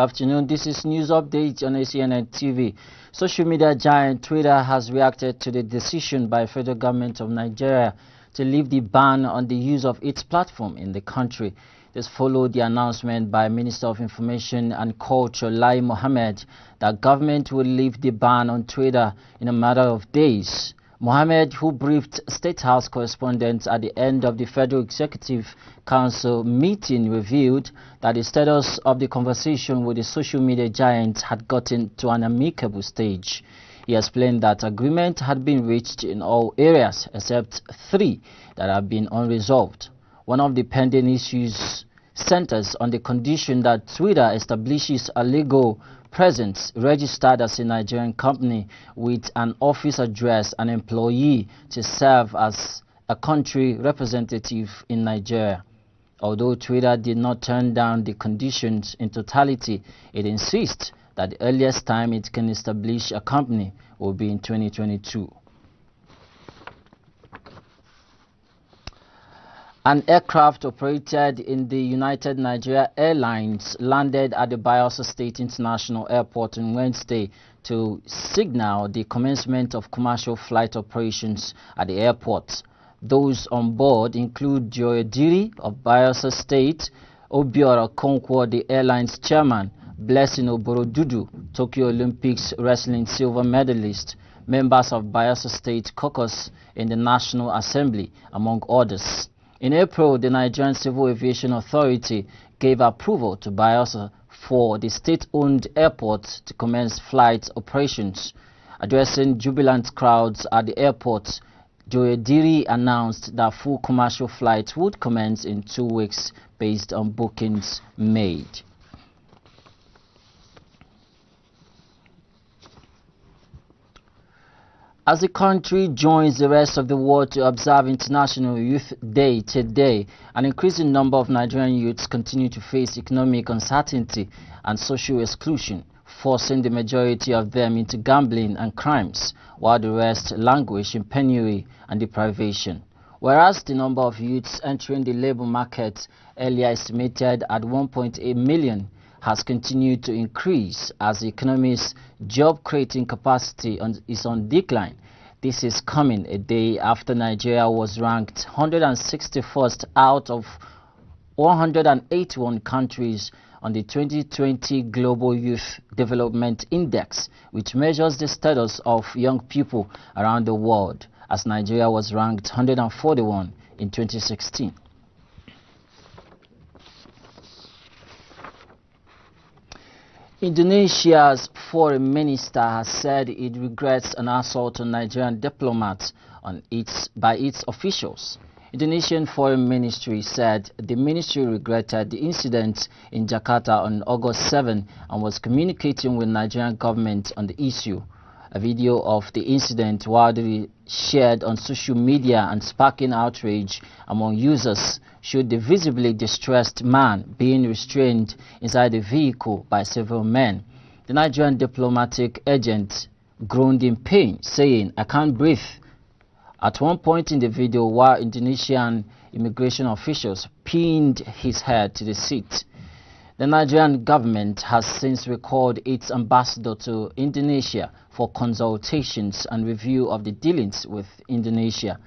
afternoon. This is news update on ACNN TV. Social media giant Twitter has reacted to the decision by federal government of Nigeria to lift the ban on the use of its platform in the country. This followed the announcement by Minister of Information and Culture Lai Mohammed that government will lift the ban on Twitter in a matter of days. Mohammed, who briefed State House correspondents at the end of the Federal Executive Council meeting, revealed that the status of the conversation with the social media giant had gotten to an amicable stage. He explained that agreement had been reached in all areas except 3 that have been unresolved. One of the pending issues centers on the condition that Twitter establishes a legal presence registered as a Nigerian company with an office address and employee to serve as a country representative in Nigeria. Although Twitter did not turn down the conditions in totality, it insists that the earliest time it can establish a company will be in 2022. An aircraft operated in the United Nigeria Airlines landed at the Bayelsa State International Airport on Wednesday to signal the commencement of commercial flight operations at the airport. Those on board include Joy Diri of Bayelsa State, Obiora Konkwo, the airline's chairman, Blessing Oborodudu, Tokyo Olympics wrestling silver medalist, members of Bayelsa State Caucus in the National Assembly, among others. In April, the Nigerian Civil Aviation Authority gave approval to Bayelsa for the state-owned airport to commence flight operations. Addressing jubilant crowds at the airport, Joyediri announced that full commercial flights would commence in 2 weeks based on bookings made. As the country joins the rest of the world to observe International Youth Day today, an increasing number of Nigerian youths continue to face economic uncertainty and social exclusion, forcing the majority of them into gambling and crimes, while the rest languish in penury and deprivation. Whereas the number of youths entering the labor market, earlier estimated at 1.8 million, has continued to increase as the economy's job-creating capacity is on decline. This is coming a day after Nigeria was ranked 161st out of 181 countries on the 2020 Global Youth Development Index, which measures the status of young people around the world, as Nigeria was ranked 141 in 2016. Indonesia's foreign minister has said it regrets an assault on Nigerian diplomats by its officials. Indonesian Foreign Ministry said the ministry regretted the incident in Jakarta on August 7 and was communicating with Nigerian government on the issue. A video of the incident widely shared on social media and sparking outrage among users showed the visibly distressed man being restrained inside the vehicle by several men. The Nigerian diplomatic agent groaned in pain, saying, "I can't breathe." At one point in the video, while Indonesian immigration officials pinned his head to the seat. The Nigerian government has since recalled its ambassador to Indonesia for consultations and review of the dealings with Indonesia.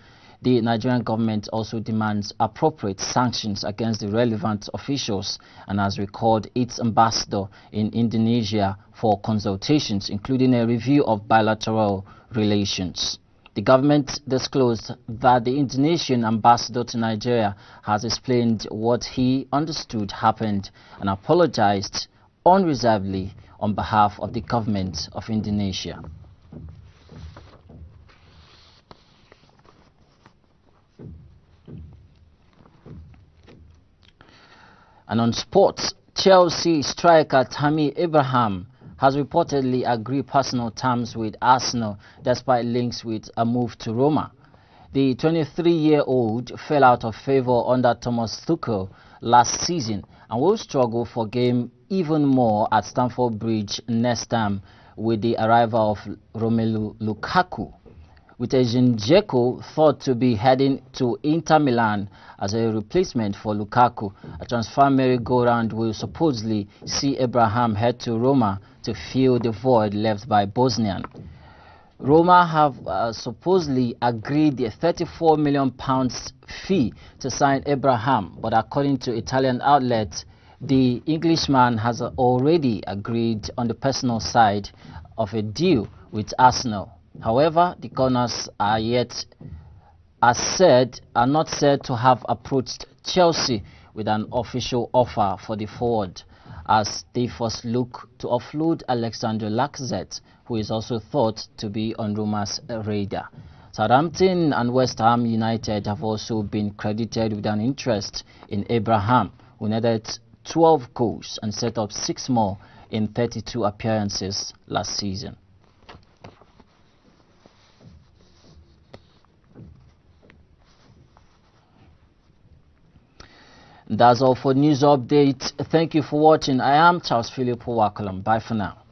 The Nigerian government also demands appropriate sanctions against the relevant officials and has recalled its ambassador in Indonesia for consultations, including a review of bilateral relations. The government disclosed that the Indonesian ambassador to Nigeria has explained what he understood happened and apologized unreservedly on behalf of the government of Indonesia. And on sports, Chelsea striker Tammy Abraham has reportedly agreed personal terms with Arsenal despite links with a move to Roma. The 23-year-old fell out of favor under Thomas Tuchel last season and will struggle for game even more at Stamford Bridge next time with the arrival of Romelu Lukaku. with Edin Dzeko thought to be heading to Inter Milan as a replacement for Lukaku. A transfer merry-go-round will supposedly see Abraham head to Roma to fill the void left by Bosnian. Roma have supposedly agreed a £34 million fee to sign Abraham, but according to Italian outlets, the Englishman has already agreed on the personal side of a deal with Arsenal. However, the Gunners are not said to have approached Chelsea with an official offer for the forward, as they first look to offload Alexandre Lacazette, who is also thought to be on Roma's radar. Southampton and West Ham United have also been credited with an interest in Abraham, who netted 12 goals and set up 6 more in 32 appearances last season. That's all for news update. Thank you for watching. I am Charlesphilip Uwakolam. Bye for now.